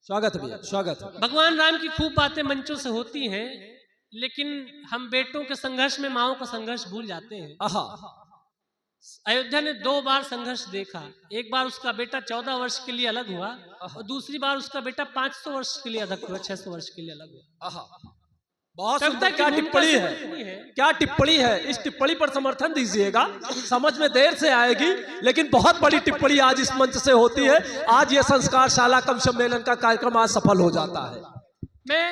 स्वागत भैया, स्वागत। भगवान राम की खूब बातें मंचों से होती हैं, लेकिन हम बेटों के संघर्ष में माओ का संघर्ष भूल जाते हैं। अयोध्या ने 2 बार संघर्ष देखा। एक बार उसका बेटा 14 वर्ष के लिए अलग हुआ और दूसरी बार उसका बेटा 500 वर्ष के लिए अलग हुआ, 600 वर्ष के लिए अलग हुआ। बहुत सुंदर। क्या टिप्पणी है, क्या टिप्पणी है। इस टिप्पणी पर समर्थन दीजिएगा, समझ में देर से आएगी, लेकिन बहुत बड़ी टिप्पणी आज इस मंच से होती है। आज ये संस्कार शाला कवि सम्मेलन का कार्यक्रम आज सफल हो जाता है।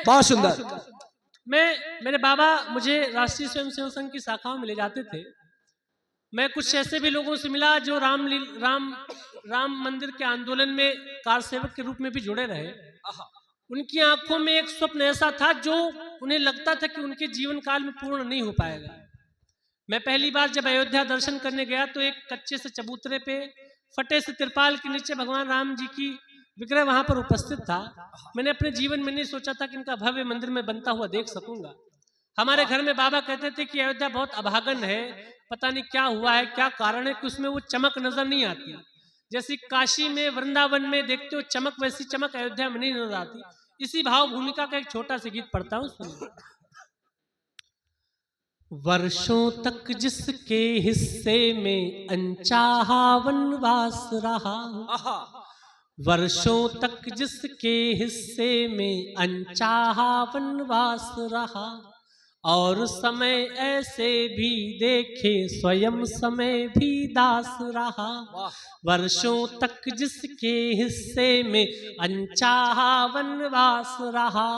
बहुत सुंदर। मेरे बाबा मुझे राष्ट्रीय स्वयंसेवक संघ की शाखाओं में ले जाते थे। मैं कुछ ऐसे भी लोगों से मिला जो राम मंदिर के आंदोलन में कार सेवक के रूप में भी जुड़े रहे। उनकी आंखों में एक स्वप्न ऐसा था जो उन्हें लगता था कि उनके जीवन काल में पूर्ण नहीं हो पाएगा। मैं पहली बार जब अयोध्या दर्शन करने गया तो एक कच्चे से चबूतरे पे फटे से तिरपाल के नीचे भगवान राम जी की विग्रह वहां पर उपस्थित था। मैंने अपने जीवन में नहीं सोचा था कि इनका भव्य मंदिर में बनता हुआ देख सकूंगा। हमारे घर में बाबा कहते थे कि अयोध्या बहुत अभागन है, पता नहीं क्या हुआ है, क्या कारण है कि उसमें वो चमक नजर नहीं आती। जैसी काशी में वृंदावन में देखते हो चमक, वैसी चमक अयोध्या में नहीं नजर आती। इसी भाव भूमिका का एक छोटा सा गीत पढ़ता हूं, सुनिए। वर्षों तक जिसके हिस्से में अनचाहा वनवास रहा, वर्षों तक जिसके हिस्से में अनचाहा वनवास रहा, और समय ऐसे भी देखे स्वयं समय भी दास रहा। वर्षों तक जिसके हिस्से में अनचाहा वनवास रहा,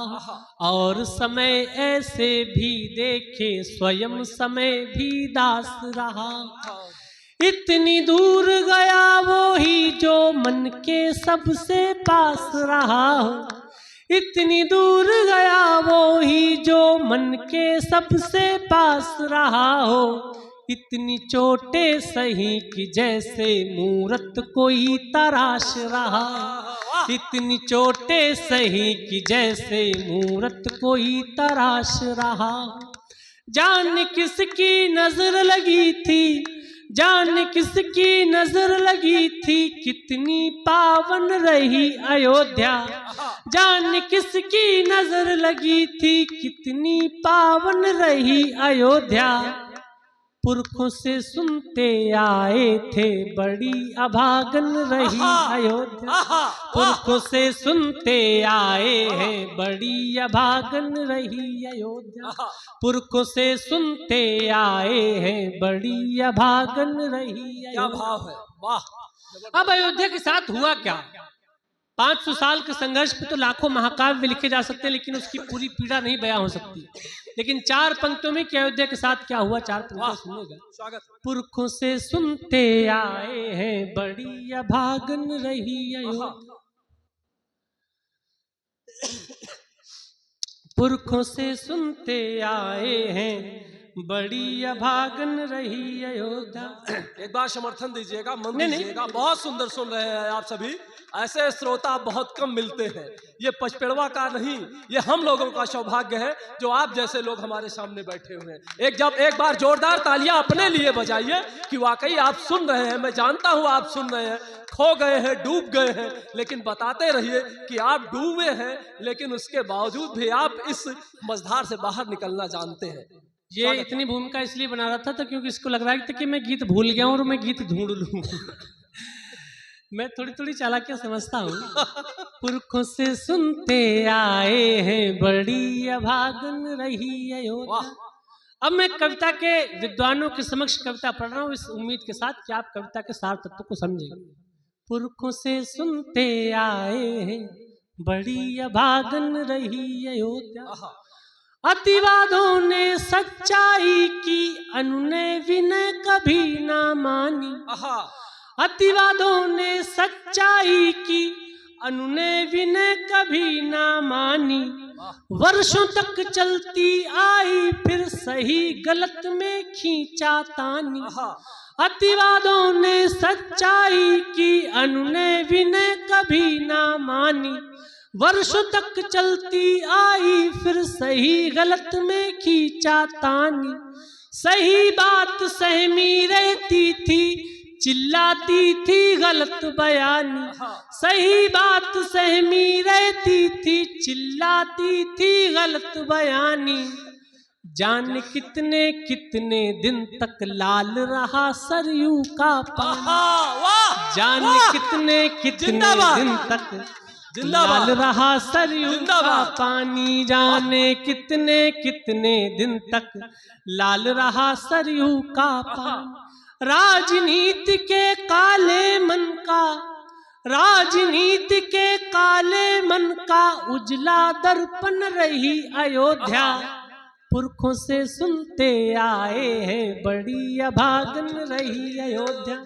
और समय ऐसे भी देखे स्वयं समय भी दास रहा। इतनी दूर गया वो ही जो मन के सबसे पास रहा, इतनी दूर गया वो ही जो मन के सबसे पास रहा हो। इतनी चोटें सही कि जैसे मूरत कोई तराश रहा, इतनी चोटें सही कि जैसे मूरत कोई तराश रहा। जान किसकी नजर लगी थी, जान किसकी नजर लगी थी, कितनी पावन रही अयोध्या। जान किसकी नजर लगी थी, कितनी पावन रही अयोध्या। पुरखों से सुनते आए थे बड़ी अभागन रही अयोध्या। पुरखों से सुनते आए हैं बड़ी अभागन रही अयोध्या। पुरखों से सुनते आए हैं बड़ी अभागन रही अयोध्या। क्या भाव है, वाह। अब अयोध्या के साथ हुआ क्या? 500 साल के संघर्ष पे तो लाखों महाकाव्य लिखे जा सकते हैं, लेकिन उसकी पूरी पीड़ा नहीं बयां हो सकती। लेकिन 4 पंक्तियों में कि अयोध्या के साथ क्या हुआ, 4 पंक्तियां सुनिएगा। पुरखों से सुनते आए हैं बड़ी अभागन रही अयोध्या। पुरखों से सुनते आए हैं बड़ी अभागन रही अयोध्या। एक बार समर्थन दीजिएगा, मन दीजिएगा। बहुत सुंदर सुन रहे हैं आप सभी। ऐसे श्रोता बहुत कम मिलते हैं। ये पचपेड़वा का नहीं, ये हम लोगों का सौभाग्य है जो आप जैसे लोग हमारे सामने बैठे हुए हैं। एक बार जोरदार तालियां अपने लिए बजाइए कि वाकई आप सुन रहे हैं। मैं जानता हूं आप सुन रहे हैं, खो गए हैं, डूब गए हैं, लेकिन बताते रहिए कि आप डूबे हैं, लेकिन उसके बावजूद भी आप इस मझधार से बाहर निकलना जानते हैं। ये इतनी भूमिका इसलिए बना रहा था क्योंकि इसको लग रहा था कि मैं गीत भूल गया हूं और मैं गीत ढूंढ लूं। मैं थोड़ी थोड़ी चालाकियां समझता हूँ। पुरखों से सुनते आए हैं बड़ी अभागन रही अयोध्या। अब मैं कविता के विद्वानों के समक्ष कविता पढ़ रहा हूँ इस उम्मीद के साथ कि आप कविता के सार तत्व को समझेंगे। पुरखों से सुनते आए हैं बड़ी अभागन रही अयोध्या। अतिवादों ने सच्चाई की, अनुने विनय कभी ना मानी। अतिवादों ने सच्चाई की, अनुने विनय कभी ना मानी। वर्षों तक चलती आई फिर सही गलत में खींचा तानी। अतिवादों ने सच्चाई की, अनुने विनय कभी ना मानी। वर्षों तक चलती आई फिर सही गलत में खींचा तानी। सही बात सहमी रहती थी, चिल्लाती थी गलत बयानी, सही बात सहमी रहती थी, चिल्लाती थी गलत बयानी। जान कितने कितने दिन तक लाल रहा सरयू का पानी, जान कितने कितने दिन तक लाल रहा सरयू का पानी, जाने कितने कितने दिन तक लाल रहा सरयू का पानी। राजनीति के काले मन का, राजनीति के काले मन का उजला दर्पण रही अयोध्या। पुरखों से सुनते आए हैं बड़ी अभागन रही अयोध्या,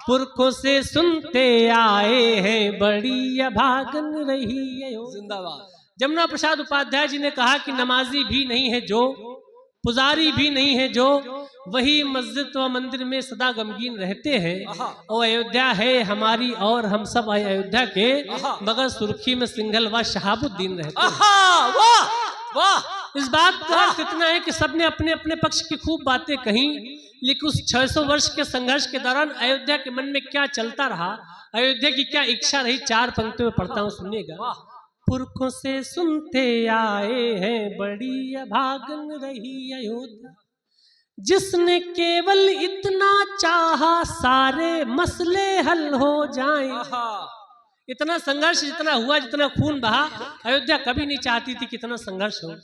पुरखों से सुनते आए हैं बड़ी अभागन रही अयोध्या। जिंदाबाद। जमुना प्रसाद उपाध्याय जी ने कहा कि नमाजी भी नहीं है जो, पुजारी भी नहीं है जो, वही मस्जिद व मंदिर में सदा गमगीन रहते हैं। और अयोध्या है हमारी और हम सब अयोध्या के, मगर सुर्खी में सिंघल व शहाबुद्दीन रहते हैं। वाह वाह। इस बात का अर्थ इतना है कि सबने अपने अपने पक्ष की खूब बातें कही, लेकिन उस 600 वर्ष के संघर्ष के दौरान अयोध्या के मन में क्या चलता रहा, अयोध्या की क्या इच्छा रही, 4 पंक्तियों में पढ़ता हूँ, सुनिएगा। पुरखों से सुनते आए हैं बड़ी अभागन रही अयोध्या, जिसने केवल इतना चाहा सारे मसले हल हो जाएं। इतना संघर्ष जितना हुआ, जितना खून बहा, अयोध्या कभी नहीं चाहती थी कि इतना संघर्ष हो।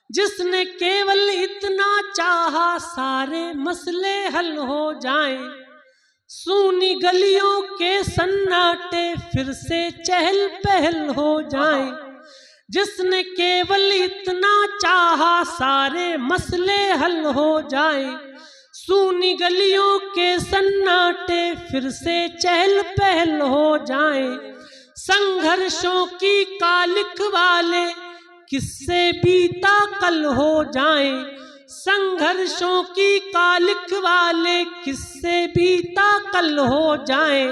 जिसने केवल इतना चाहा सारे मसले हल हो जाएं, सूनी गलियों के सन्नाटे फिर से चहल पहल हो जाएं। जिसने केवल इतना चाहा सारे मसले हल हो जाएं, सूनी गलियों के सन्नाटे फिर से चहल पहल हो जाएं। संघर्षों की कालिख वाले किससे बीता कल हो जाएं, संघर्षों की कालिख वाले किससे बीता कल हो जाएं।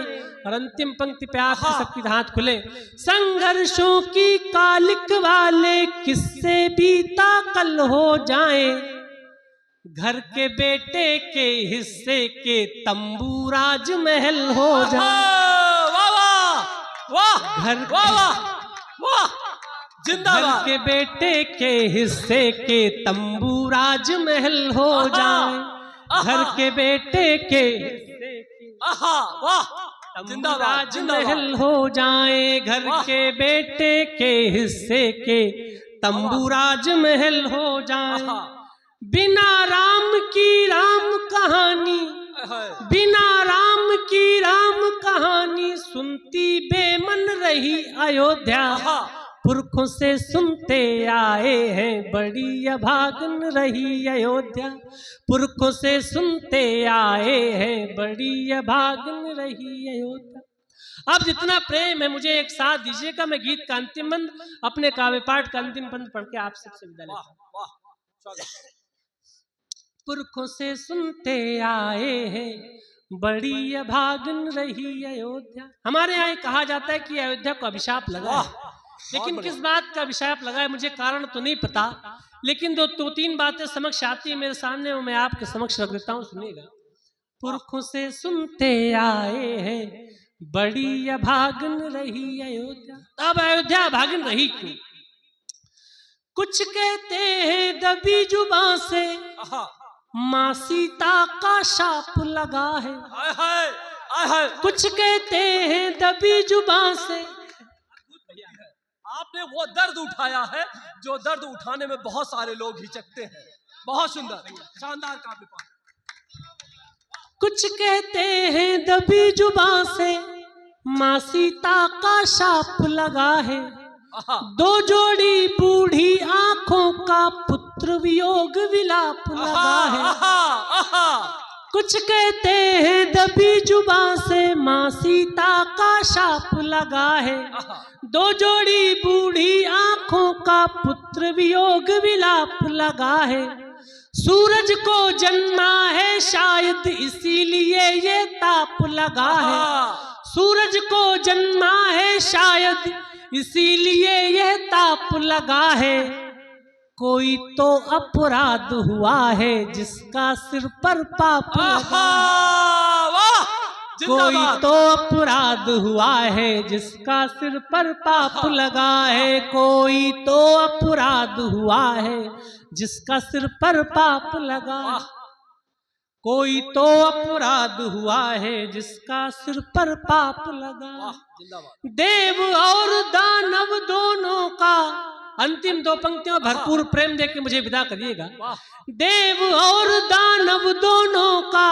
और अंतिम पंक्ति पे आप सबकी हाथ खुले। संघर्षों की कालिख वाले किससे बीता कल हो जाएं, घर के बेटे के हिस्से के तंबू राजमहल हो जाएं। वाह घर वाह। जिंदाबाद। के बेटे के हिस्से के तंबू राजमहल हो जाए, घर के बेटे के तंबू राजमहल हो जाए, घर के बेटे के हिस्से के तंबू राजमहल हो जाए। बिना राम की राम कहानी, बिना राम की राम कहानी सुनती बेमन रही अयोध्या। पुरखों से सुनते आए हैं बड़ी अभागन रही अयोध्या, पुरखों से सुनते आए हैं बड़ी अभागन रही अयोध्या। अब जितना प्रेम है मुझे एक साथ दीजिएगा, मैं गीत का अंतिम बंद, अपने काव्य पाठ का अंतिम बंद पढ़ के आप सबसे विदा लेता हूं। पुरखों से सुनते आए हैं बड़ी अभागन रही अयोध्या। हमारे यहाँ कहा जाता है कि अयोध्या को अभिशाप लगा है, लेकिन किस बात का अभिशाप लगा है मुझे कारण तो नहीं पता, लेकिन दो तीन बातें समक्ष आती है मेरे सामने, वो मैं आपके समक्ष रख देता हूँ, सुनिएगा। पुरखों से सुनते आए हैं बड़ी अभागन रही अयोध्या। अब अयोध्या अभागन रही क्यों? कुछ कहते हैं दबी जुबां से माँ सीता का शाप लगा है। कुछ कहते हैं दबी जुबां से। आपने वो दर्द उठाया है जो दर्द उठाने में बहुत सारे लोग हिचकते हैं। बहुत सुंदर, शानदार काव्य पाठ। कुछ कहते हैं दबी जुबां से माँ सीता का शाप लगा है, दो जोड़ी बूढ़ी आंखों का पुत्र वियोग विलाप लगा है। कुछ कहते हैं दबी जुबां से माँ सीता का शाप लगा है, दो जोड़ी बूढ़ी आंखों का पुत्र वियोग विलाप लगा है। सूरज को जन्मा है शायद इसीलिए ये ताप लगा है। सूरज को जन्मा है शायद इसीलिए यह ताप लगा है। कोई तो अपराध हुआ है जिसका सिर पर पाप लगा। जिंदाबाद। तो अपराध हुआ है जिसका सिर पर पाप लगा है, कोई तो अपराध हुआ है जिसका सिर पर पाप लगा है, कोई तो अपराध हुआ है जिसका सिर पर पाप लगा है। जिंदाबाद। देव और दानव दोनों का, अंतिम दो पंक्तियों भरपूर प्रेम देके मुझे विदा करिएगा। देव और दानव दोनों का,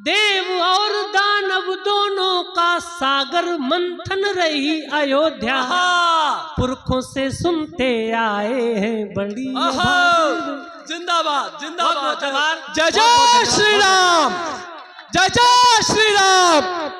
देव और दानव दोनों का सागर मंथन रही अयोध्या, पुरखों से सुनते आए हैं बड़ी। जिंदाबाद जिंदाबाद। बहुत जय जय श्री राम, जय जय श्री राम।